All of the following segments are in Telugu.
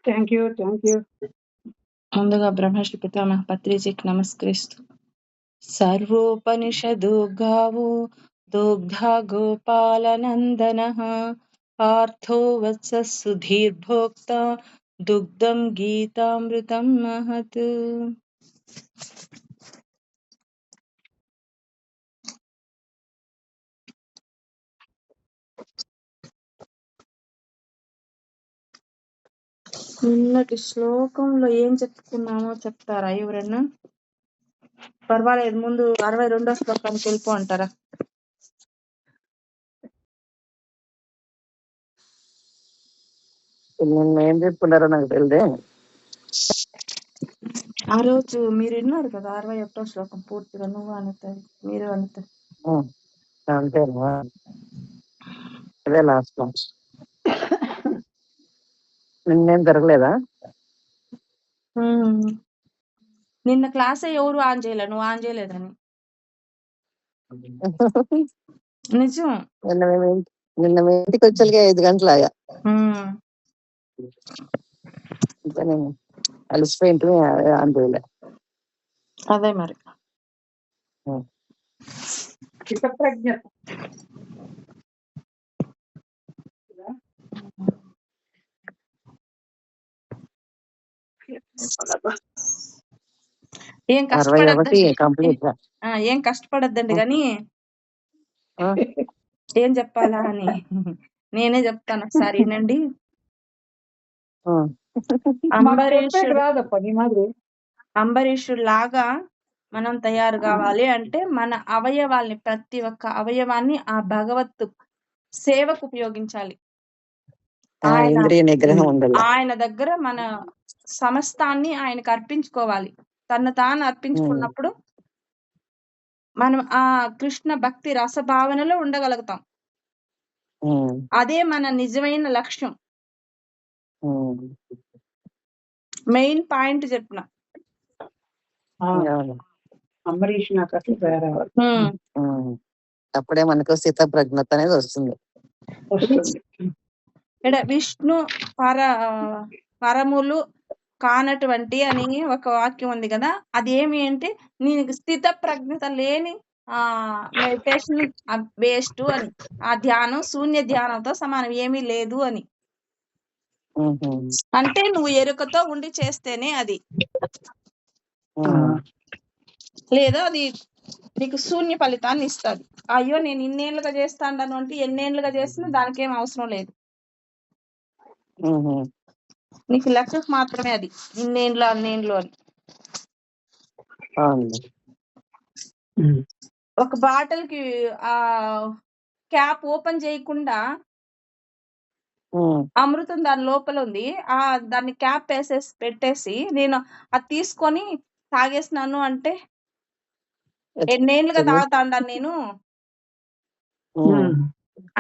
Thank you. ముందుగా బ్రహ్మశ్రీ పితామహ పత్రిజీకి నమస్కరిస్తూ సర్వోపనిషదో గావో దోగ్ధా గోపాలనందనః పార్థో వత్స సుధీర్భోక్త దుగ్ధం గీతామృతం మహత్. నిన్నటి శ్లోకంలో ఏం చెప్పుకున్నామో చెప్తారా ఎవరన్నా? పర్వాలేదు, ముందు 62వ శ్లోకానికి వెళ్ళిపో అంటారా? ఏం చెప్పుకున్నారో నాకు తెలియదే. ఆ రోజు మీరు విన్నారు కదా 61వ శ్లోకం పూర్తిగా, నువ్వు అనిత మీరు అనిత. అంతేనా? అదే లాస్ట్ లో నిన్నేం జరగలేదా? నిన్న క్లాస్ ఎవరు ఆన్ చేయలే, నువ్వు ఆన్ చేయలేదని. నిజం. నిన్న మీ ఇంటికి వచ్చేకి 5 గంటలాగా ఇంకా నేను అలసిపోయింటు అనుకోలే. అదే మరి చిత్తప్రజ్ఞ ఏం కష్టపడద్దండి, కంప్లీట్ ఏం కష్టపడద్దండి కానీ ఏం చెప్పాలా అని నేనే చెప్తాను, ఒకసారి వినండి. అంబరీషుడు లాగా మనం తయారు కావాలి అంటే మన అవయవాల్ని, ప్రతి ఒక్క అవయవాన్ని ఆ భగవత్ సేవకు ఉపయోగించాలి. ఆయన దగ్గర మన సమస్తాన్ని ఆయనకు అర్పించుకోవాలి. తను తాను అర్పించుకున్నప్పుడు మనం ఆ కృష్ణ భక్తి రసభావనలో ఉండగలుగుతాం. అదే మన నిజమైన లక్ష్యం. మెయిన్ పాయింట్ చెప్పిన అంబరీష్ నాకు అసలు తయారవ్వాలి. అప్పుడే మనకు స్థితప్రజ్ఞత అనేది వస్తుంది. ఇక్కడ విష్ణు పరములు కానటువంటి అని ఒక వాక్యం ఉంది కదా, అది ఏమి అంటే నీకు స్థిత ప్రజ్ఞత లేని మెడిటేషన్ వేస్ట్ అని, ఆ ధ్యానం శూన్య ధ్యానంతో సమానం, ఏమీ లేదు అని. అంటే నువ్వు ఎరుకతో ఉండి చేస్తేనే అది, లేదా అది నీకు శూన్య ఫలితాన్ని ఇస్తుంది. అయ్యో నేను ఇన్నేళ్లుగా చేస్తాను అంటే ఎన్నేళ్లుగా చేస్తున్నా దానికి ఏం అవసరం లేదు. నీకు లెక్కకు మాత్రమే అది, ఇన్నేళ్ళు అన్నేళ్ళు అని. ఒక బాటిల్ కి ఆ క్యాప్ ఓపెన్ చేయకుండా అమృతం దాని లోపల ఉంది, దాన్ని క్యాప్ పెట్టేసి నేను అది తీసుకొని తాగేసినాను అంటే ఎన్నేళ్లుగా తాగుతాండా నేను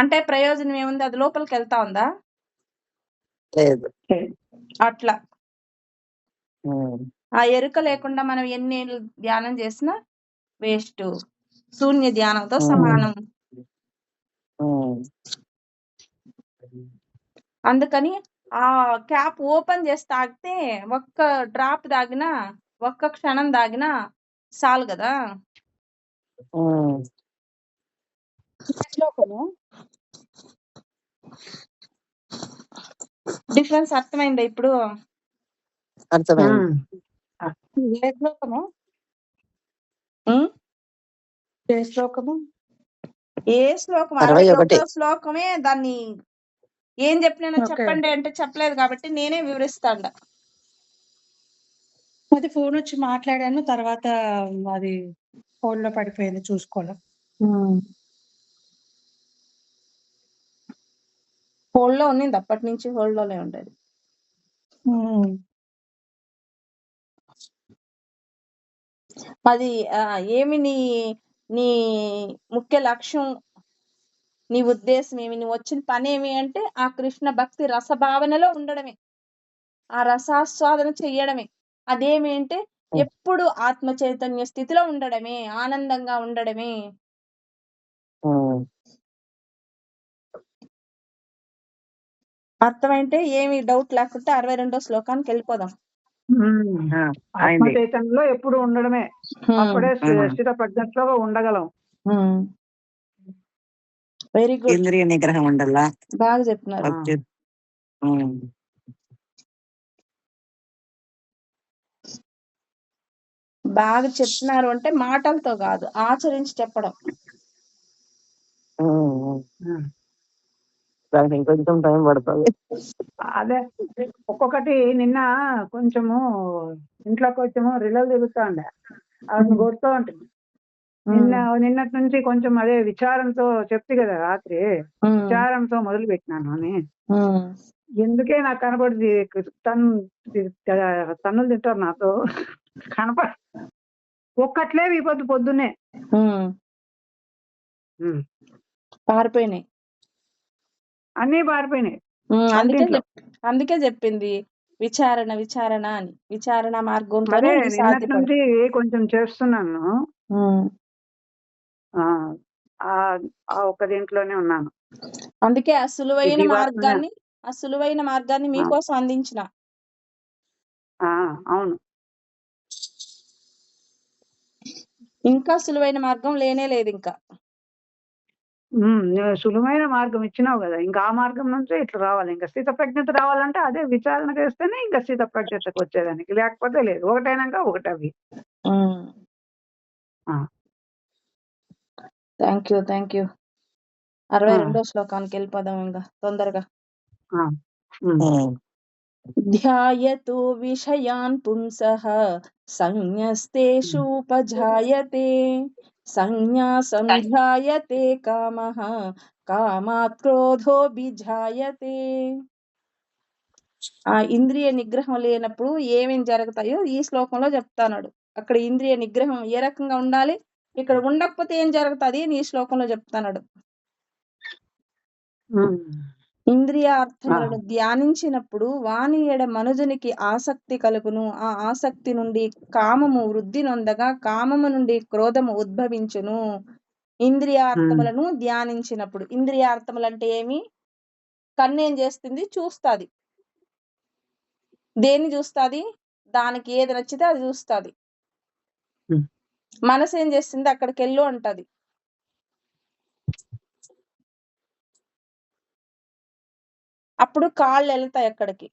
అంటే ప్రయోజనం ఏముంది? అది లోపలికి వెళ్తా ఉందా? అట్లా ఆ ఎరుక లేకుండా మనం ఎన్నేళ్ళు ధ్యానం చేసినా వేస్ట్, శూన్య ధ్యానంతో సమానం. అందుకని ఆ క్యాప్ ఓపెన్ చేసి తాగితే ఒక్క డ్రాప్ తాగినా, ఒక్క క్షణం తాగినా చాలు కదా. డిఫరెన్స్ అర్థమైందా ఇప్పుడు? ఏ శ్లోకం? 61వ శ్లోకమే. దాన్ని ఏం చెప్పినా చెప్పండి అంటే చెప్పలేదు కాబట్టి నేనే వివరిస్తాను. అది ఫోన్ వచ్చి మాట్లాడాను, తర్వాత అది ఫోన్ లో పడిపోయింది, చూసుకోవాలి. హోల్డ్ లో ఉన్నింది, అప్పటి నుంచి హోల్డ్ లోనే ఉండేది. అది ఏమి నీ ముఖ్య లక్ష్యం, నీ ఉద్దేశం ఏమి, నువ్వు వచ్చిన పని ఏమి అంటే ఆ కృష్ణ భక్తి రసభావనలో ఉండడమే, ఆ రసాస్వాదన చెయ్యడమే. అదేమి అంటే ఎప్పుడు ఆత్మ చైతన్య స్థితిలో ఉండడమే, ఆనందంగా ఉండడమే. అర్థమైంటే ఏమి డౌట్ లేకుంటే 62వ శ్లోకానికి వెళ్ళిపోదాం. ఆత్మ చైతన్యంలో ఎప్పుడు ఉండడమే, అప్పుడే స్థిత ప్రజ్ఞలో ఉండగలం. వెరీ గుడ్, ఇంద్రియ నిగ్రహం ఉండాలా. బాగా చెప్పినారు. భక్తి. బాగా చెప్తున్నారు అంటే మాటలతో కాదు, ఆచరించి చెప్పడం. దానికి ఇంకొంచెం టైం పడుతుంది. అదే ఒక్కొక్కటి నిన్న కొంచెము ఇంట్లోకి వచ్చేమో రిలలు తిరుగుతా ఉండే, అది కొడుతూ ఉంటుంది. నిన్నటి నుంచి కొంచెం అదే విచారంతో చెప్తే కదా రాత్రి, విచారంతో మొదలు పెట్టినాను అని. ఎందుకే నాకు కనపడింది, తన్నులు తింటారు నాతో కనపడ ఒక్కట్లే ఈ పొద్దున్నే పారిపోయినాయి, అన్నీ పారిపోయినాయి. అందుకే చెప్పింది విచారణ విచారణ అని. విచారణ మార్గంతో అదే నిన్నటి నుంచి కొంచెం చేస్తున్నాను. ఒక దీంట్లోనే ఉన్నాను. అందుకే ఆ సులువైన మార్గాన్ని మీకోసం అందించిన. అవును, ఇంకా సులువైన మార్గం లేనే లేదు. ఇంకా సులువైన మార్గం ఇచ్చినావు కదా, ఇంకా ఆ మార్గం నుంచి ఇట్లా రావాలి. ఇంకా స్థిత ప్రజ్ఞత రావాలంటే అదే విచారణ చేస్తేనే ఇంకా స్థిత ప్రజ్ఞతకు వచ్చేదానికి, లేకపోతే లేదు. ఒకటైనాక ఒకటి అవి. Thank you. 62వ శ్లోకానికి వెళ్ళిపోదాం ఇంకా తొందరగా. ధ్యాయతు విషయాన్ పుంసః సంజ్ఞస్తేషూపజాయతే సంజ్ఞా సంధ్యాయతే కామః కామాత్ క్రోధోభిజాయతే. ఆ ఇంద్రియ నిగ్రహం లేనప్పుడు ఏమేం జరుగుతాయో ఈ శ్లోకంలో చెప్తాన్నాడు. అక్కడ ఇంద్రియ నిగ్రహం ఏ రకంగా ఉండాలి, ఇక్కడ ఉండకపోతే ఏం జరుగుతుంది అని ఈ శ్లోకంలో చెప్తాన్నాడు. ఇంద్రియార్థములను ధ్యానించినప్పుడు వాని ఎడ మనుజునికి ఆసక్తి కలుగును. ఆ ఆసక్తి నుండి కామము వృద్ధి నొందగా కామము నుండి క్రోధము ఉద్భవించును. ఇంద్రియార్థములను ధ్యానించినప్పుడు, ఇంద్రియార్థములు అంటే ఏమి? కన్ను ఏం చేస్తుంది? చూస్తుంది. దేన్ని చూస్తుంది? దానికి ఏది నచ్చితే అది చూస్తుంది. మనసు ఏం చేస్తుంది? అక్కడికి వెళ్ళు అంటది. అప్పుడు కాళ్ళు వెళ్తాయి అక్కడికి,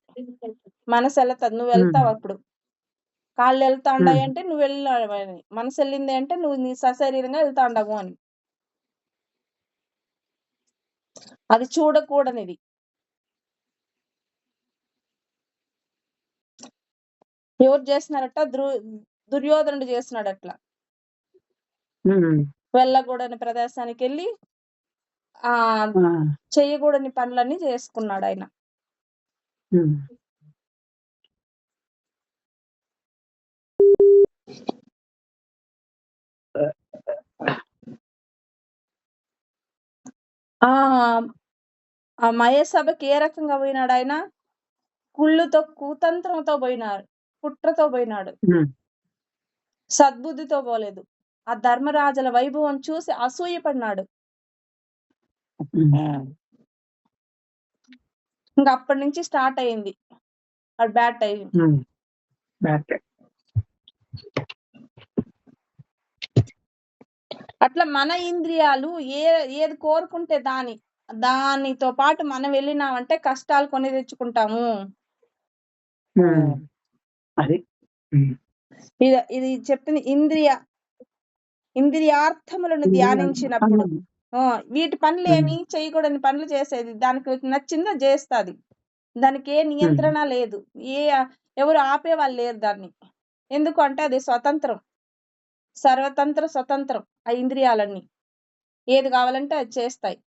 మనసు వెళ్తాది, నువ్వు వెళ్తావు. అప్పుడు కాళ్ళు వెళ్తా ఉండాయి అంటే నువ్వు వెళ్ళావని, మనసు వెళ్ళింది అంటే నువ్వు నీ సశరీరంగా వెళ్తా ఉండవు అని. అది చూడకూడనిది. ఎవరు చేస్తున్నారట? దుర్యోధనుడు చేస్తున్నాడు అట్లా. వెళ్ళకూడని ప్రదేశానికి వెళ్ళి చేయకూడని పనులన్నీ చేసుకున్నాడు ఆయన. ఆ మయసభకి ఏ రకంగా పోయినాడు ఆయన? కుళ్ళుతో, కుతంత్రంతో పోయినాడు, కుట్రతో పోయినాడు, సద్బుద్ధితో పోలేదు. ఆ ధర్మరాజుల వైభవం చూసి అసూయపడినాడు. ఇంకా అప్పటి నుంచి స్టార్ట్ అయింది బ్యాడ్ టైం. అట్లా మన ఇంద్రియాలు ఏది కోరుకుంటే దానితో పాటు మనం వెళ్ళినామంటే కష్టాలు కొని తెచ్చుకుంటాము. ఇది చెప్పింది ఇంద్రియార్థములను ధ్యానించినప్పుడు. వీటి పనులు ఏమి చేయకూడని పనులు చేసేది, దానికి నచ్చిందో చేస్తుంది. దానికి ఏ నియంత్రణ లేదు, ఎవరు ఆపే వాళ్ళు లేరు దాన్ని. ఎందుకు అంటే అది స్వతంత్రం, సర్వతంత్ర స్వతంత్రం. ఆ ఇంద్రియాలన్నీ ఏది కావాలంటే అది చేస్తాయి.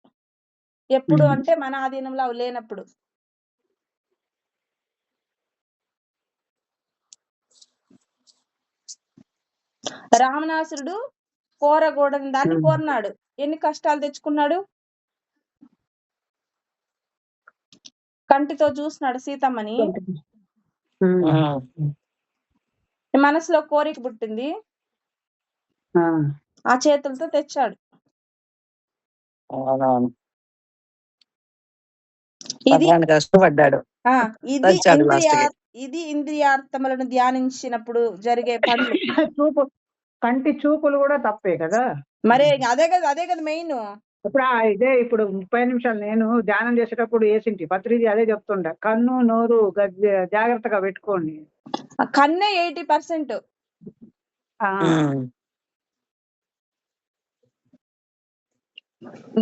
ఎప్పుడు అంటే మన ఆధీనంలో అవి లేనప్పుడు. రావణాసురుడు కోరకూడని దాన్ని కోరినాడు, ఎన్ని కష్టాలు తెచ్చుకున్నాడు. కంటితో చూసినాడు సీతమ్మని, మనసులో కోరిక పుట్టింది, ఆ చేతులతో తెచ్చాడు. ఇది పడడానికి కష్టపడ్డాడు, ఆ ఇది చచ్చాడు లాస్ట్ కి. ఇది ఇంద్రియార్థములను ధ్యానించినప్పుడు జరిగే పనులు. చూపు, కంటి చూపులు కూడా తప్పే కదా. మరే అదే కదా మెయిన్. ఇప్పుడు ఇదే ఇప్పుడు 30 నిమిషాలు నేను ధ్యానం చేసేటప్పుడు ఏసింటి పత్రిజీ అదే చెప్తుండ, కన్ను నోరు జాగ్రత్తగా పెట్టుకోండి. కన్నే 80%.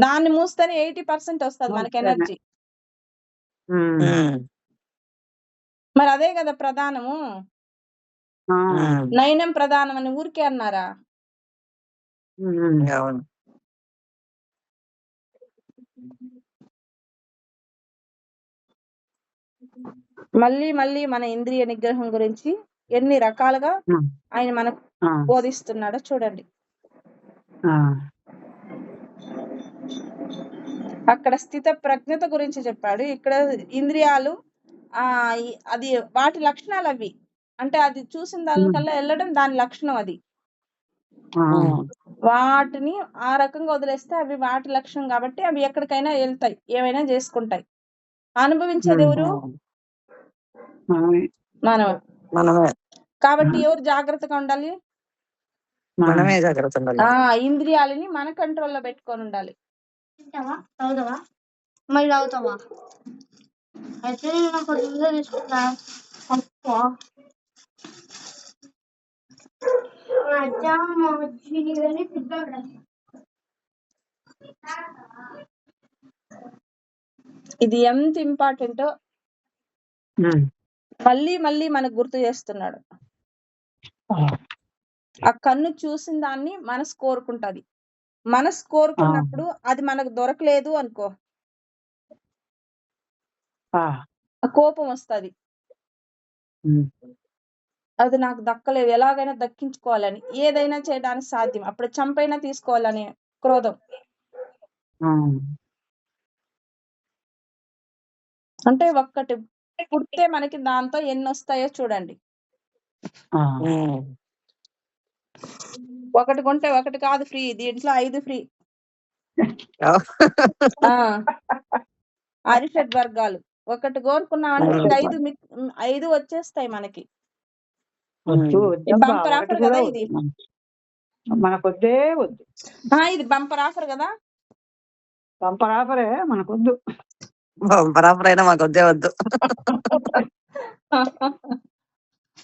దాన్ని మూస్తేనే 80% వస్తుంది మనకి ఎనర్జీ. మరి అదే కదా ప్రధానము. నయనం ప్రధానం అని ఊరికే అన్నారా? మళ్ళీ మళ్ళీ మన ఇంద్రియ నిగ్రహం గురించి ఎన్ని రకాలుగా ఆయన మనకు బోధిస్తున్నాడో చూడండి. అక్కడ స్థిత ప్రజ్ఞత గురించి చెప్పాడు, ఇక్కడ ఇంద్రియాలు అది వాటి లక్షణాలు అవి. అంటే అది చూసిన దానికల్లా వెళ్ళడం దాని లక్షణం అది. వాటిని ఆ రకంగా వదిలేస్తే అవి వాటి లక్షణం కాబట్టి అవి ఎక్కడికైనా వెళ్తాయి, ఏమైనా చేసుకుంటాయి. అనుభవించేది ఎవరు? మనమే. కాబట్టి ఎవరు జాగ్రత్తగా ఉండాలి? మనమే జాగ్రత్త ఉండాలి. ఇంద్రియాలని మన కంట్రోల్లో పెట్టుకొని ఉండాలి. మరి తాగుతావా? అయితే నాకు తీసుకున్నా ఇది ఎంత ఇంపార్టెంటో మళ్ళీ మళ్ళీ మనకు గుర్తు చేస్తున్నాడు. ఆ కన్ను చూసిన దాన్ని మనసు కోరుకుంటది. మనసు కోరుకున్నప్పుడు అది మనకు దొరకలేదు అనుకో, కోపం వస్తుంది. అది నాకు దక్కలేదు, ఎలాగైనా దక్కించుకోవాలని, ఏదైనా చేయడానికి సాధ్యం. అప్పుడు చంపైనా తీసుకోవాలని క్రోధం. అంటే ఒక్కటి పుడితే మనకి దాంతో ఎన్ని వస్తాయో చూడండి. ఒకటి కొంటే ఒకటి కాదు ఫ్రీ, దీంట్లో 5 ఫ్రీ. అరిషడ్ వర్గాలు ఒకటి కోరుకున్నామంటే 5 వచ్చేస్తాయి మనకి. బంపర్ ఆఫర్ కదా ఇది, మనకొద్దే వద్దు. ఇది బంపర్ ఆఫర్ కదా. బంపర్ ఆఫరే మనకొద్దు. బంపర్ ఆఫర్ అయినా మాకు వద్దే వద్దు.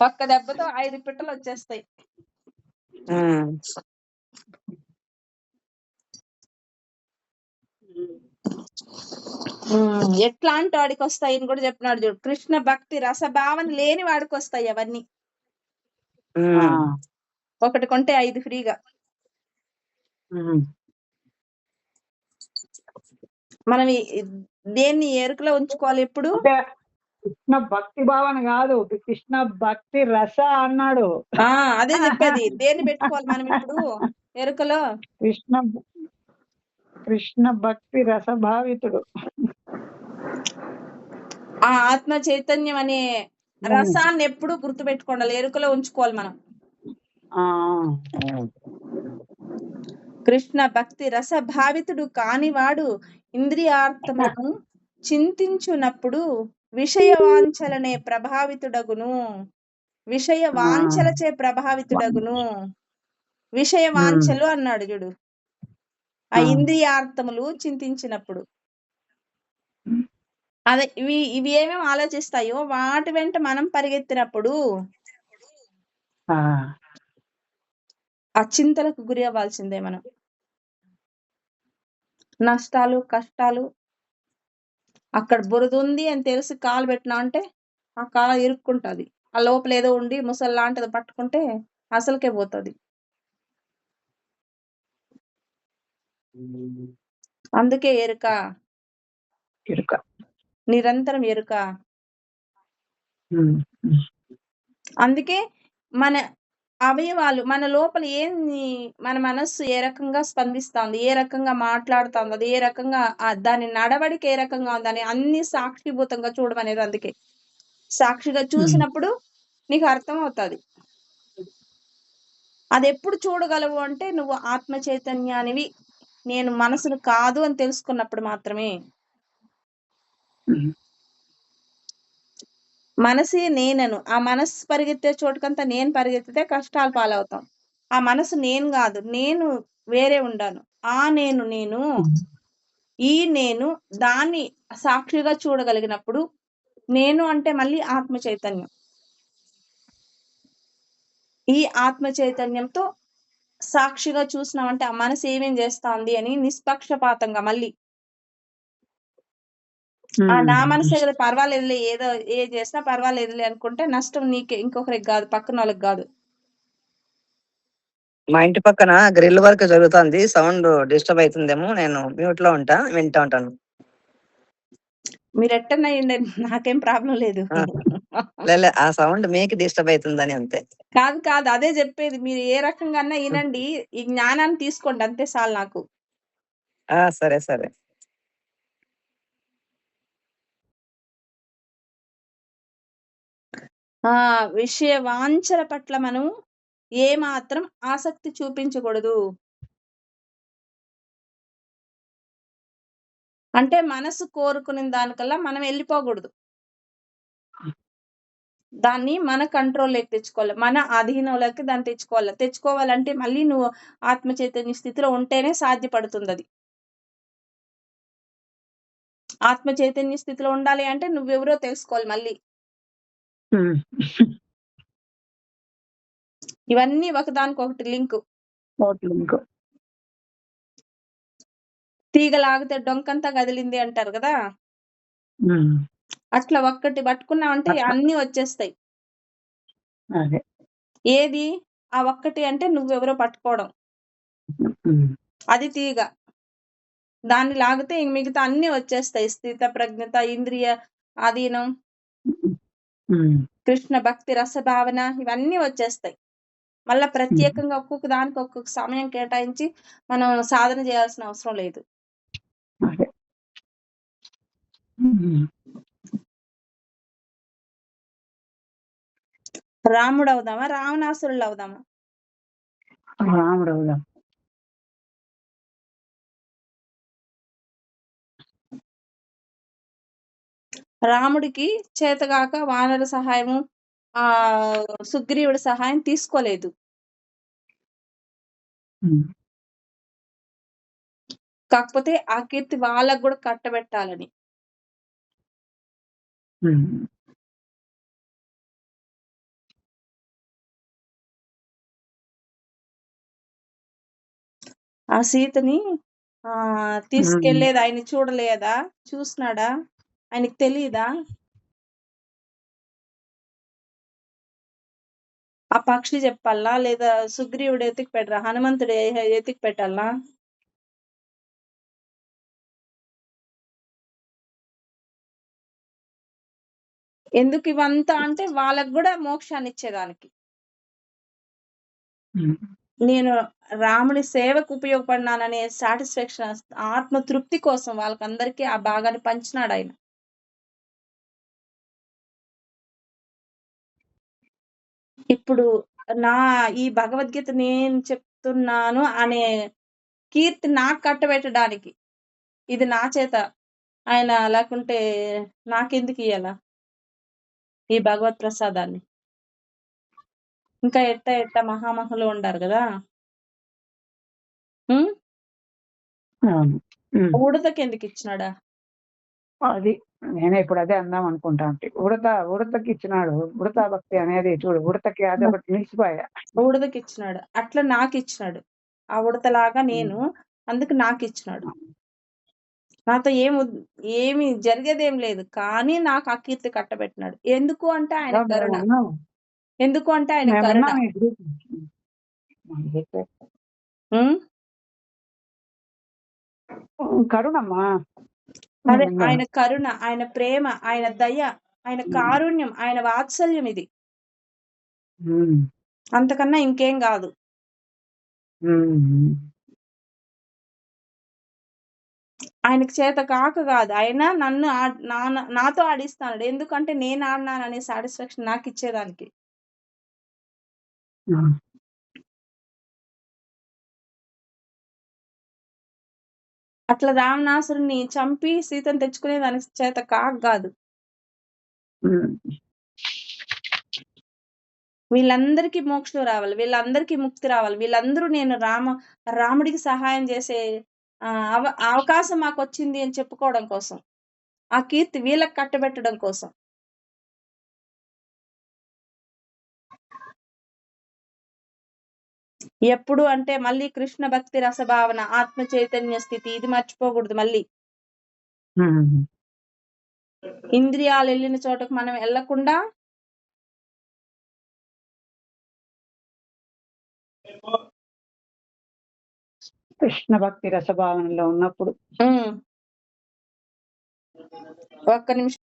ఒక్క దెబ్బతో 5 పిట్టలు వచ్చేస్తాయి. ఎట్లాంటి వాడికి వస్తాయి అని కూడా చెప్పినాడు చూడు. కృష్ణ భక్తి రసభావన లేని వాడికి వస్తాయి అవన్నీ. ఒకటి కొంటే 5 ఫ్రీగా. మనం దేన్ని ఎరుకలో ఉంచుకోవాలి ఎప్పుడు? కృష్ణ భక్తి భావన కాదు, కృష్ణ భక్తి రస అన్నాడు. అదే చెప్పేది, దేన్ని పెట్టుకోవాలి మనం ఇప్పుడు ఎరుకలో? కృష్ణ భక్తి రస భావితుడు. ఆ ఆత్మ చైతన్యం అనే రసాన్ని ఎప్పుడు గుర్తు పెట్టుకోవాలి, ఎరుకలో ఉంచుకోవాలి మనం. కృష్ణ భక్తి రస భావితుడు కానివాడు ఇంద్రియార్థములను చింతించునప్పుడు విషయ వాంఛలనే ప్రభావితుడగును. విషయ వాంఛలచే ప్రభావితుడగును. విషయ వాంఛలు అన్నాడు చూడు, ఆ ఇంద్రియార్థములు చింతించినప్పుడు. అదే ఇవి ఏమేమి ఆలోచిస్తాయో వాటి వెంట మనం పరిగెత్తినప్పుడు ఆ చింతలకు గురి అవ్వాల్సిందే మనం. నష్టాలు కష్టాలు, అక్కడ బురద ఉంది అని తెలిసి కాలు పెట్టినా అంటే ఆ కాలు ఇరుక్కుంటది. ఆ లోపల ఏదో ఉండి ముసల్లాంటిది పట్టుకుంటే అసలుకే పోతుంది. అందుకే ఎరుక, నిరంతరం ఎరుక. అందుకే మన అవయవాలు, మన లోపల మన మనస్సు ఏ రకంగా స్పందిస్తుంది, ఏ రకంగా మాట్లాడుతుంది, అది ఏ రకంగా దాని నడవడిక ఏ రకంగా ఉందని అన్ని సాక్షిభూతంగా చూడమనేది. అందుకే సాక్షిగా చూసినప్పుడు నీకు అర్థం అవుతుంది. అది ఎప్పుడు చూడగలవు అంటే నువ్వు ఆత్మ చైతన్యానివి, నేను మనసును కాదు అని తెలుసుకున్నప్పుడు మాత్రమే. ఉమ్. మనసే నేనను. ఆ మనస్సు పరిగెత్తే చోటుకంతా నేను పరిగెత్తితే కష్టాలు పాలవుతాం. ఆ మనసు నేను కాదు, నేను వేరే ఉండాను. ఆ నేను ఈ నేను దాన్ని సాక్షిగా చూడగలిగినప్పుడు, నేను అంటే మళ్ళీ ఆత్మ చైతన్యం. ఈ ఆత్మ చైతన్యంతో సాక్షిగా చూసినామంటే ఆ మనసు ఏమేం చేస్తాంది అని నిష్పక్షపాతంగా మళ్ళీ నా మనసే కదా పర్వాలేదులే, ఏదో చేసినా పర్వాలేదులే అనుకుంటే నష్టం నీకే, ఇంకొకరికి కాదు, పక్కన వాళ్ళకి కాదు. మా ఇంటి పక్కన గ్రిల్ వర్క్ జరుగుతుంది, సౌండ్ డిస్టర్బ్ అవుతుందేమో, నేను మ్యూట్ లో వింటా ఉంటాను. మీరు ఎట్టన్నా అయ్యండి, నాకేం ప్రాబ్లం లేదు. లే ఆ సౌండ్ మీకు డిస్టర్బ్ అవుతుందని అంతే. కాదు అదే చెప్పేది, మీరు ఏ రకంగా అన్నా వినండి, ఈ జ్ఞానాన్ని తీసుకోండి, అంతే చాలు నాకు. సరే సరే. విషయ వాంఛల పట్ల మనం ఏ మాత్రం ఆసక్తి చూపించకూడదు. అంటే మనసు కోరుకునే దానికల్లా మనం వెళ్ళిపోకూడదు. దాన్ని మన కంట్రోల్లోకి తెచ్చుకోవాలి, మన అధీనంలోకి దాన్ని తెచ్చుకోవాలంటే మళ్ళీ నువ్వు ఆత్మ చైతన్య స్థితిలో ఉంటేనే సాధ్యపడుతుంది. అది ఆత్మ చైతన్య స్థితిలో ఉండాలి అంటే నువ్వెవరో తెలుసుకోవాలి. మళ్ళీ ఇవన్నీ ఒకదానికొకటి లింక్. తీగలాగితే డొంకంతా కదిలింది అంటారు కదా, అట్లా ఒక్కటి పట్టుకున్నామంటే అన్ని వచ్చేస్తాయి. ఏది ఆ ఒక్కటి అంటే నువ్వెవరో పట్టుకోవడం, అది తీగ. దాన్ని లాగితే మిగతా అన్ని వచ్చేస్తాయి. స్థిత ప్రజ్ఞత, ఇంద్రియ ఆధీనం, కృష్ణ భక్తి రసభావన, ఇవన్నీ వచ్చేస్తాయి. మళ్ళా ప్రత్యేకంగా ఒక్కొక్క దానికి ఒక్కొక్క సమయం కేటాయించి మనం సాధన చేయాల్సిన అవసరం లేదు. రాముడు అవుదామా, రావణాసురులు అవుదామా? రాముడు అవుదాం. రాముడికి చేతగాక వానర సహాయము, సుగ్రీవుడి సహాయం తీసుకోలేదు. కాకపోతే ఆ కీర్తి వాళ్ళకు కూడా కట్టబెట్టాలని. ఆ సీతని తీసుకెళ్లేది ఆయన చూడలేదా, చూసినాడా, ఆయనకి తెలియదా? ఆ పక్షి చెప్పాలా, లేదా సుగ్రీవుడు ఎతికి పెట్టరా, హనుమంతుడు ఎతికి పెట్టాలా? ఎందుకు ఇవంతా అంటే వాళ్ళకు కూడా మోక్షాన్ని ఇచ్చేదానికి. నేను రాముడి సేవకు ఉపయోగపడినాననే సాటిస్ఫాక్షన్, ఆత్మ తృప్తి కోసం వాళ్ళకందరికీ ఆ భాగాన్ని పంచినాడు ఆయన. ఇప్పుడు ఈ భగవద్గీత నేను చెప్తున్నాను అనే కీర్తి నాకు కట్టబెట్టడానికి, ఇది నా చేత ఆయన, లేకుంటే నాకెందుకు ఇయ్యాల ఈ భగవత్ ప్రసాదాన్ని? ఇంకా ఎట్ట మహామహులు ఉండారు కదా. ఉడతకి ఎందుకు ఇచ్చినాడా? అది నేనే ఇప్పుడు అదే అందాం అనుకుంటా అంటే, ఉడతకి ఇచ్చినాడు. ఉడతా భక్తి అనేది చూడు, ఉడతకి అదొకటి నిలిచిపోయా. ఉడతకి ఇచ్చినాడు, అట్లా నాకు ఇచ్చినాడు. ఆ ఉడతలాగా నేను, అందుకు నాకు ఇచ్చినాడు. నాతో ఏమి జరిగేదేం లేదు, కానీ నాకు ఆ కీర్తి కట్టబెట్టినాడు. ఎందుకు అంటే ఆయన కరుణ. ఎందుకు అంటే ఆయన కరుణ. కరుణమ్మా, అదే ఆయన కరుణ, ఆయన ప్రేమ, ఆయన దయ, ఆయన కారుణ్యం, ఆయన వాత్సల్యం. ఇది అంతకన్నా ఇంకేం కాదు. ఆయనకు చేత కాక కాదు, ఆయన నన్ను నాతో ఆడిస్తాడు. ఎందుకంటే నేను ఆడినాననే సాటిస్ఫాక్షన్ నాకు ఇచ్చేదానికి. అట్లా రావణాసురుని చంపి సీతను తెచ్చుకునే దానికి చేత కాదు. ఉమ్. వీళ్ళందరికీ మోక్షం రావాలి, వీళ్ళందరికీ ముక్తి రావాలి, వీళ్ళందరూ నేను రాముడికి సహాయం చేసే అవకాశం మాకు వచ్చింది అని చెప్పుకోవడం కోసం, ఆ కీర్తి వీళ్ళకి కట్టబెట్టడం కోసం. ఎప్పుడు అంటే మళ్ళీ కృష్ణ భక్తి రసభావన, ఆత్మ చైతన్య స్థితి, ఇది మర్చిపోకూడదు. మళ్ళీ ఇంద్రియాలు వెళ్ళిన చోటకు మనం వెళ్ళకుండా కృష్ణ భక్తి రసభావనలో ఉన్నప్పుడు ఒక్క నిమిషం.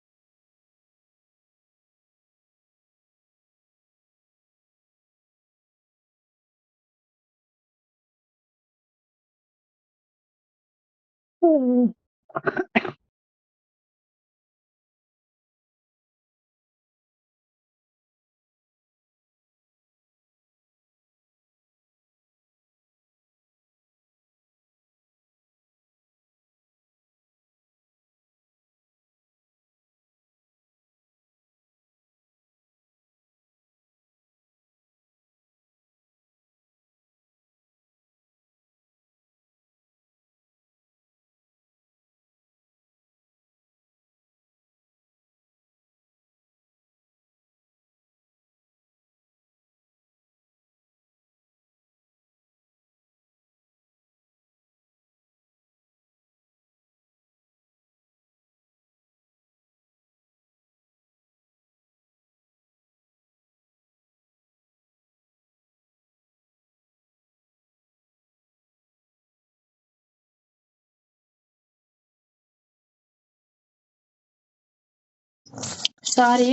సారీ,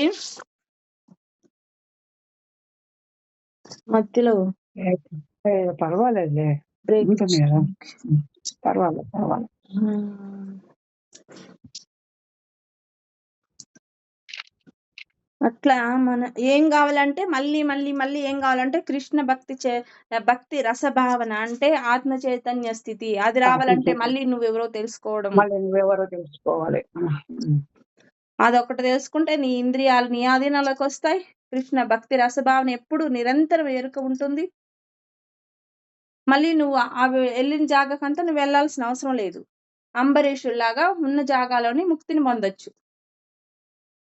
మధ్యలో పర్వాలేదులే, బ్రేక్ ఉంటుంది కదా. పర్వాలేదు. అట్లా మన ఏం కావాలంటే మళ్ళీ మళ్ళీ మళ్ళీ ఏం కావాలంటే కృష్ణ భక్తి రసభావన అంటే ఆత్మ చైతన్య స్థితి, అది రావాలంటే మళ్ళీ నువ్వెవరో తెలుసుకోవడం, నువ్వెవరో తెలుసుకోవాలి. అదొకటి తెలుసుకుంటే నీ ఇంద్రియాలు నీ ఆధీనంలోకి వస్తాయి. కృష్ణ భక్తి రసభావన ఎప్పుడు నిరంతరం ఎరుక ఉంటుంది. మళ్ళీ నువ్వు అవి వెళ్ళిన జాగాకంతా నువ్వు వెళ్లాల్సిన అవసరం లేదు. అంబరీషుల్లాగా ఉన్న జాగాలోని ముక్తిని పొందొచ్చు.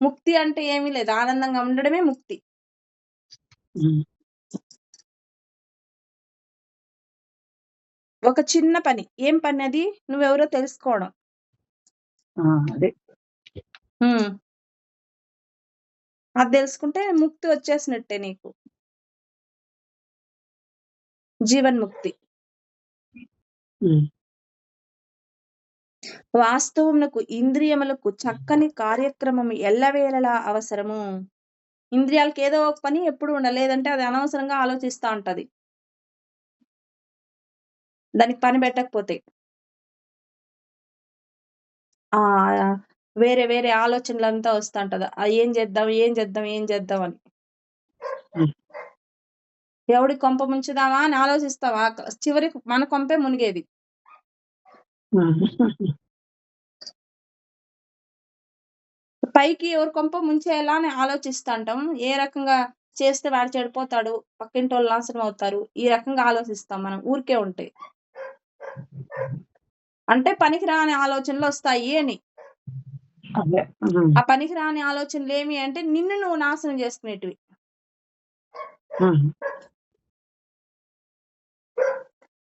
ముక్తి అంటే ఏమీ లేదు, ఆనందంగా ఉండడమే ముక్తి. ఒక చిన్న పని, ఏం పని అది? నువ్వెవరో తెలుసుకోవడం. అది తెలుసుకుంటే ముక్తి వచ్చేసినట్టే నీకు, జీవన్ముక్తి. వాస్తవమునకు ఇంద్రియములకు చక్కని కార్యక్రమం ఎల్లవేళలా అవసరము. ఇంద్రియాలకు ఏదో ఒక పని ఎప్పుడు ఉండలేదంటే అది అనవసరంగా ఆలోచిస్తా ఉంటది, దానికి పని పెట్టకపోతే. వేరే వేరే ఆలోచనలంతా వస్తా ఉంటది, ఏం చేద్దాం అని. ఎవడి కొంప ముంచుదామా అని ఆలోచిస్తావా, చివరికి మన కొంపే మునిగేది. పైకి ఎవరి కొంప ముంచేయాలా అని ఆలోచిస్తాంటాం, ఏ రకంగా చేస్తే వాడు చెడిపోతాడు, పక్కింటి వాళ్ళు నాశనం అవుతారు, ఈ రకంగా ఆలోచిస్తాం మనం ఊరికే ఉంటే. అంటే పనికి రాని ఆలోచనలు వస్తాయి అని. ఆ పనికి రాని ఆలోచనలు ఏమి అంటే నిన్ను నువ్వు నాశనం చేసుకునేటివి.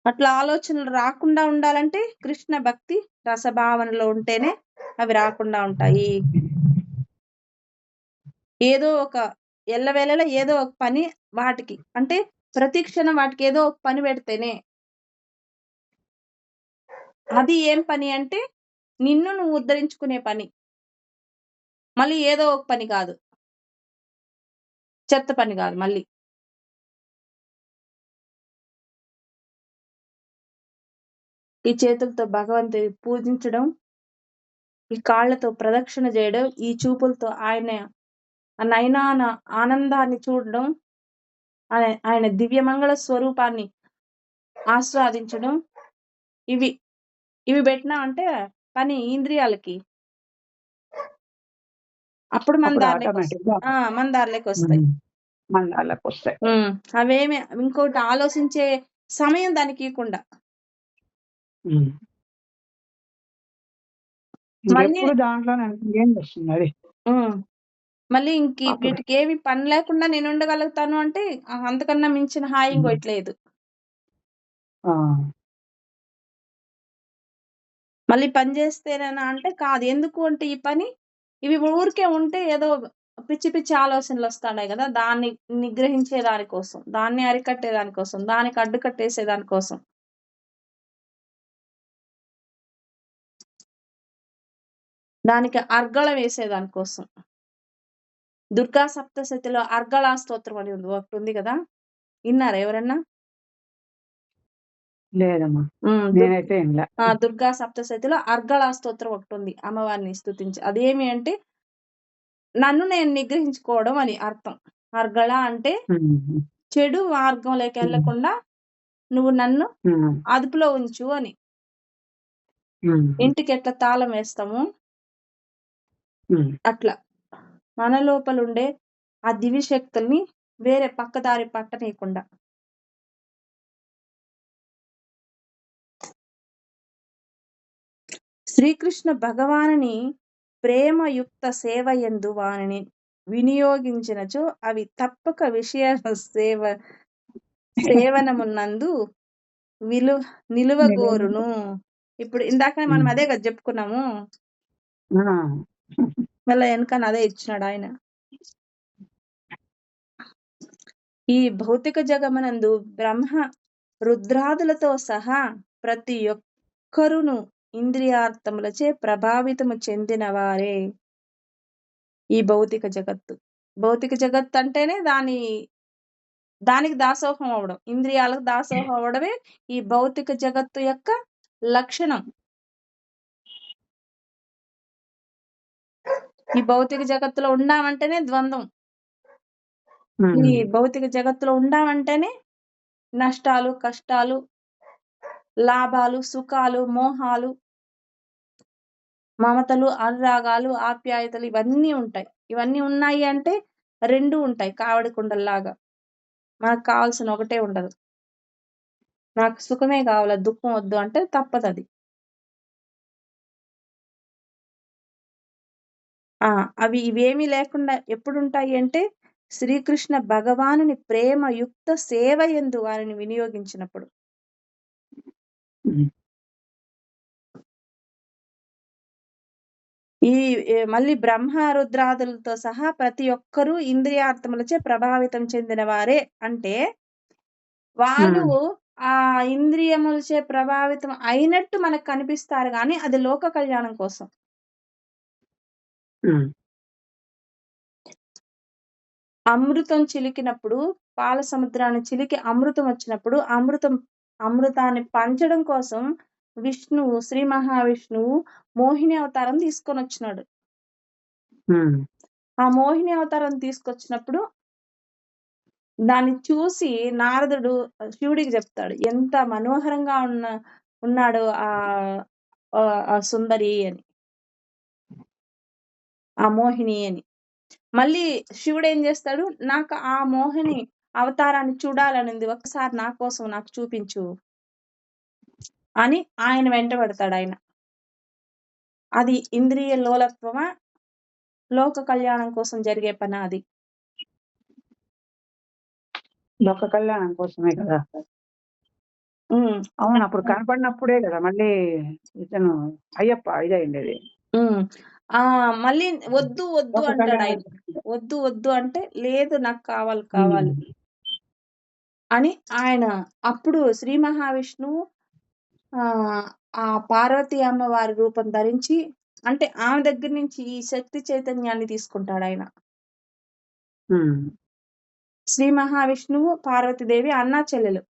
అట్లా ఆలోచనలు రాకుండా ఉండాలంటే కృష్ణ భక్తి రసభావనలో ఉంటేనే అవి రాకుండా ఉంటాయి. ఏదో ఒక ఎల్లవేళలా ఏదో ఒక పని వాటికి, అంటే ప్రతి క్షణం వాటికి ఏదో ఒక పని పెడితేనే. అది ఏం పని అంటే నిన్ను నువ్వు ఉద్ధరించుకునే పని, మళ్ళీ ఏదో ఒక పని కాదు, చెత్త పని కాదు. మళ్ళీ ఈ చేతులతో భగవంతుని పూజించడం, ఈ కాళ్ళతో ప్రదక్షిణ చేయడం, ఈ చూపులతో ఆయన నయనాన ఆనందాన్ని చూడడం, ఆయన దివ్యమంగళ స్వరూపాన్ని ఆస్వాదించడం, ఇవి ఇవి పెట్టినామంటే పని ఇంద్రియాలకి అప్పుడు మన అప్పుడు దారిలోకి ఆటోమేటిక్ గా మన దారిలోకి వస్తాయి. మన దానిలోకి వస్తాయి. అవేమి ఇంకోటి ఆలోచించే సమయం దానికి ఇవ్వకుండా మళ్ళీ ఎప్పుడు దాంట్లో ఏం వస్తుంది అది మళ్ళీ అప్పుడు వీటికి ఏమి పని లేకుండా నేను ఉండగలుగుతాను అంటే అంతకన్నా మించిన హాయి ఇంకోట్లేదు. ఆ, మళ్ళీ పని చేస్తేనేనా అంటే కాదు. ఎందుకు అంటే ఈ పని ఇవి ఊరికే ఉంటే ఏదో పిచ్చి పిచ్చి ఆలోచనలు వస్తాయి కదా, దాన్ని నిగ్రహించే దానికోసం, దాన్ని అరికట్టే దానికోసం, దానికి అడ్డుకట్టేసే దానికోసం. దానికి అర్గళం వేసే దానికోసం. దుర్గా సప్తశతిలో అర్గళా స్తోత్రం అని ఒకటి ఉంది కదా, విన్నారా ఎవరన్నా? లేదమ్మా, నేనైతే ఏం లే. దుర్గా సప్తశతిలో అర్గళా స్తోత్రం ఒకటి ఉంది, అమ్మవారిని స్తుతించి. అదేమి అంటే నన్ను నేను నిగ్రహించుకోవడం అని అర్థం. అర్గళ అంటే చెడు మార్గంలోకి వెళ్లకుండా నువ్వు నన్ను అదుపులో ఉంచు అని. ఇంటికి ఎట్లా తాళం వేస్తాము అట్లా మన లోపల ఉండే ఆ దివ్య శక్తుల్ని వేరే పక్కదారి పట్టనీయకుండా. శ్రీకృష్ణ భగవానుని ప్రేమయుక్త సేవయందు వానిని వినియోగించినచో అవి తప్పక విషయ సేవనమున్నందు నిలువగోరును. ఇప్పుడు ఇందాక మనం అదే కదా చెప్పుకున్నాము, మళ్ళీ వెనకన అదే ఇచ్చినాడు ఆయన. ఈ భౌతిక జగమనందు బ్రహ్మ రుద్రాదులతో సహా ప్రతి ఒక్కరును ఇంద్రియార్థములచే ప్రభావితము చెందిన వారే. ఈ భౌతిక జగత్తు, భౌతిక జగత్తు అంటేనే దానికి దాసోహం అవడం, ఇంద్రియాలకు దాసోహం అవడమే ఈ భౌతిక జగత్తు యొక్క లక్షణం. ఈ భౌతిక జగత్తులో ఉండామంటేనే ద్వంద్వం. ఈ భౌతిక జగత్తులో ఉండామంటేనే నష్టాలు, కష్టాలు, లాభాలు, సుఖాలు, మోహాలు, మమతలు, అనురాగాలు, ఆప్యాయతలు ఇవన్నీ ఉంటాయి. ఇవన్నీ ఉన్నాయి అంటే రెండు ఉంటాయి కావడి కుండల్లాగా. మనకు కావాల్సిన ఒకటే ఉండదు. నాకు సుఖమే కావాలి, దుఃఖం వద్దు అంటే తప్పదు అది. అవి ఇవేమీ లేకుండా ఎప్పుడుంటాయి అంటే శ్రీకృష్ణ భగవానుని ప్రేమయుక్త సేవ యందు వారిని వినియోగించినప్పుడు. ఈ మళ్ళీ బ్రహ్మ రుద్రాదులతో సహా ప్రతి ఒక్కరూ ఇంద్రియార్థములచే ప్రభావితం చెందిన వారే అంటే వాళ్ళు ఆ ఇంద్రియములచే ప్రభావితం అయినట్టు మనకు కనిపిస్తారు, కానీ అది లోక కళ్యాణం కోసం. అమృతం చిలికినప్పుడు, పాల సముద్రాన్ని చిలికి అమృతం వచ్చినప్పుడు అమృతాన్ని పంచడం కోసం విష్ణువు, శ్రీ మహావిష్ణువు మోహిని అవతారం తీసుకొని వచ్చినాడు. ఆ మోహిని అవతారం తీసుకొచ్చినప్పుడు దాన్ని చూసి నారదుడు శివుడికి చెప్తాడు, ఎంత మనోహరంగా ఉన్నాడు ఆ సుందరి అని, ఆ మోహిని అని. మళ్ళీ శివుడు ఏం చేస్తాడు, నాకు ఆ మోహిని అవతారాన్ని చూడాలనింది, ఒకసారి నా కోసం నాకు చూపించు అని ఆయన వెంట పడతాడు. ఆయన అది ఇంద్రియ లోలత్వమా, లోక కళ్యాణం కోసం జరిగే పని? అది లోక కళ్యాణం కోసమే కదా. అవును, అప్పుడు కనపడినప్పుడే కదా మళ్ళీ ఇతను అయ్యప్ప ఇదైండేది. మళ్ళీ వద్దు వద్దు అంటాడు ఆయన. వద్దు వద్దు అంటే లేదు, నాకు కావాలి అని ఆయన. అప్పుడు శ్రీ మహావిష్ణువు ఆ పార్వతీ అమ్మవారి రూపం ధరించి, అంటే ఆమె దగ్గర నుంచి ఈ శక్తి చైతన్యాన్ని తీసుకుంటాడు ఆయన. శ్రీ మహావిష్ణువు పార్వతీదేవి అన్నా చెల్లెలు,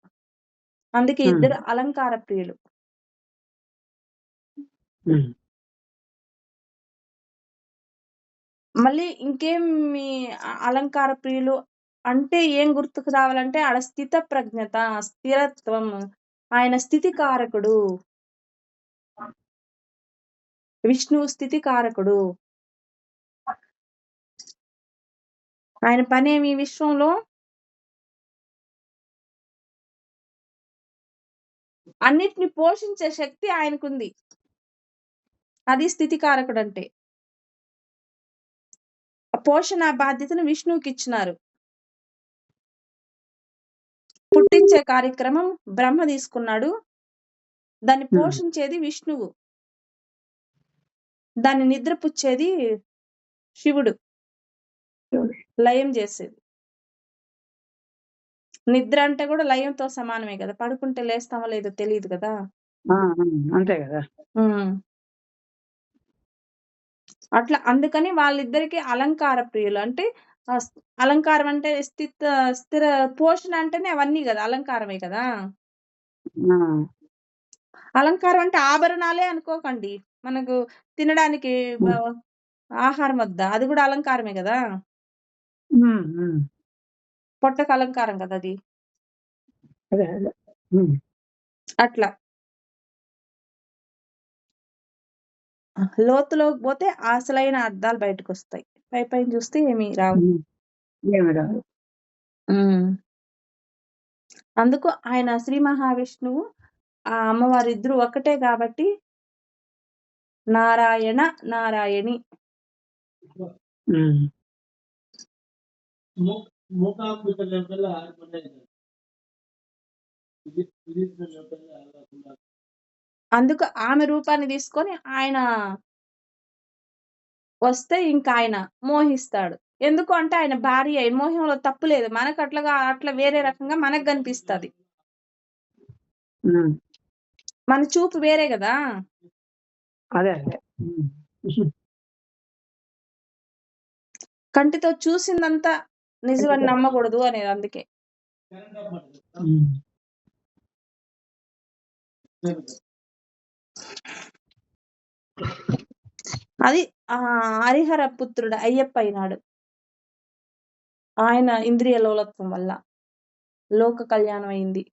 అందుకే ఇద్దరు అలంకార ప్రియులు. మళ్ళీ ఇంకేం అలంకార ప్రియులు అంటే ఏం గుర్తుకు రావాలంటే ఆడ స్థిత ప్రజ్ఞత, స్థిరత్వం, ఆయన స్థితి కారకుడు. విష్ణువు స్థితి కారకుడు. ఆయన పనేమి విశ్వంలో అన్నిటిని పోషించే శక్తి ఆయనకుంది. అది స్థితి కారకుడు అంటే. ఆ పోషణ బాధ్యతను విష్ణువుకి ఇచ్చినారు. పుట్టించే కార్యక్రమం బ్రహ్మ తీసుకున్నాడు. దాన్ని పోషించేది విష్ణువు. దాన్ని నిద్రపుచ్చేది శివుడు. లయం చేసేది. నిద్ర అంటే కూడా లయంతో సమానమే కదా. పడుకుంటే లేస్తామో లేదో తెలియదు కదా. అంతే కదా. అట్లా అందుకని వాళ్ళిద్దరికి అలంకార ప్రియులు. అంటే అలంకారం అంటే స్థిర పోషణ అంటేనే అవన్నీ కదా, అలంకారమే కదా. అలంకారం అంటే ఆభరణాలే అనుకోకండి. మనకు తినడానికి ఆహారం వద్దా, అది కూడా అలంకారమే కదా. పొట్టకు అలంకారం కదా అది. అట్లా లోతులోకి పోతే అసలైన అర్థాలు బయటకు వస్తాయి. పై పైన చూస్తే ఏమి రావు. అందుకు ఆయన శ్రీ మహావిష్ణువు ఆ అమ్మవారి ఇద్దరు ఒకటే కాబట్టి నారాయణ నారాయణి. అందుకు ఆమె రూపాన్ని తీసుకొని ఆయన వస్తే ఇంకా ఆయన మోహిస్తాడు. ఎందుకు అంటే ఆయన భార్య. మోహంలో తప్పు లేదు. మనకు అట్లా వేరే రకంగా మనకు కనిపిస్తుంది. మన చూపు వేరే కదా. అదే కంటితో చూసిందంతా నిజమని నమ్మకూడదు అనేది. అందుకే అది హరిహర పుత్రుడు అయ్యప్ప అయినాడు. ఆయన ఇంద్రియ లోలత్వం వల్ల లోక కళ్యాణం అయింది.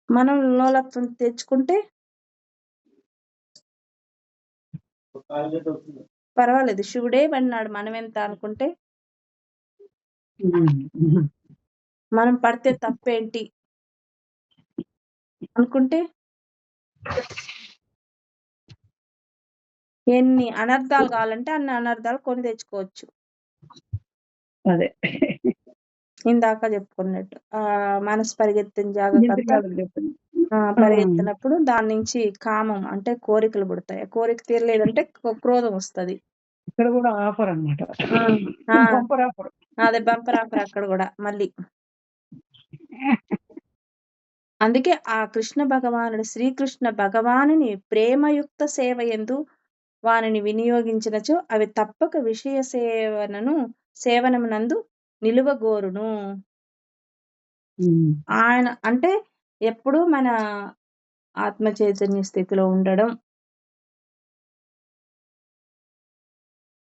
మనం లోలత్వం తెచ్చుకుంటే పర్వాలేదు, శివుడే పడినాడు, మనం ఎంత అనుకుంటే. మనం పడితే తప్పేంటి అనుకుంటే ఎన్ని అనర్థాలు కావాలంటే అన్ని అనర్థాలు కొని తెచ్చుకోవచ్చు. అదే ఇందాక చెప్పుకున్నట్టు మనసు పరిగెత్తిన జాగ్రత్త పరిగెత్తినప్పుడు దాని నుంచి కామం అంటే కోరికలు పుడతాయి. కోరిక తీరలేదంటే క్రోధం వస్తుంది. ఇక్కడ కూడా ఆఫర్ అన్నమాట. అదే బంపర్ ఆఫర్ అక్కడ కూడా మళ్ళీ. అందుకే ఆ కృష్ణ భగవానుడు శ్రీకృష్ణ భగవానుని ప్రేమయుక్త సేవ యందు వానిని వినియోగించినచో అవి తప్పక విషయ సేవనమునందు నిలువగోరును. ఆయన అంటే ఎప్పుడు మన ఆత్మ చైతన్య స్థితిలో ఉండడం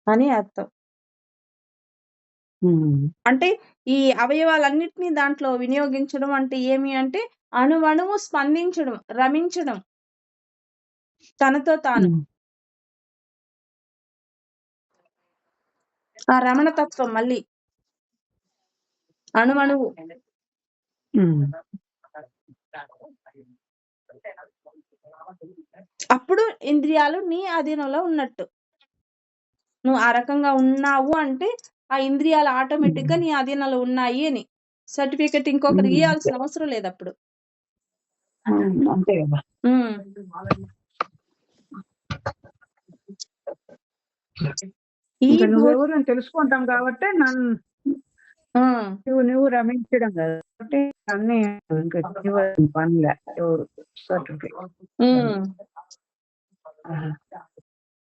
అని అర్థం. అంటే ఈ అవయవాలన్నిటినీ దాంట్లో వినియోగించడం అంటే ఏమి అంటే అణువణువు స్పందించడం, రమించడం తనతో తాను. ఆ రమణతత్వం మళ్ళీ అణువణువు. అప్పుడు ఇంద్రియాలు నీ అధీనంలో ఉన్నట్టు. నువ్వు ఆ రకంగా ఉన్నావు అంటే ఆ ఇంద్రియాలు ఆటోమేటిక్ గా నీ అధీనంలో ఉన్నాయి అని సర్టిఫికెట్ ఇంకొకరు ఇవ్వాల్సిన అవసరం లేదు అప్పుడు. అంతే కదా. నువ్వెవరు తెలుసుకుంటాం కాబట్టి నువ్వు రమించడం కాబట్టి అన్ని పనిలే ఎవరు సర్టిఫికెట్.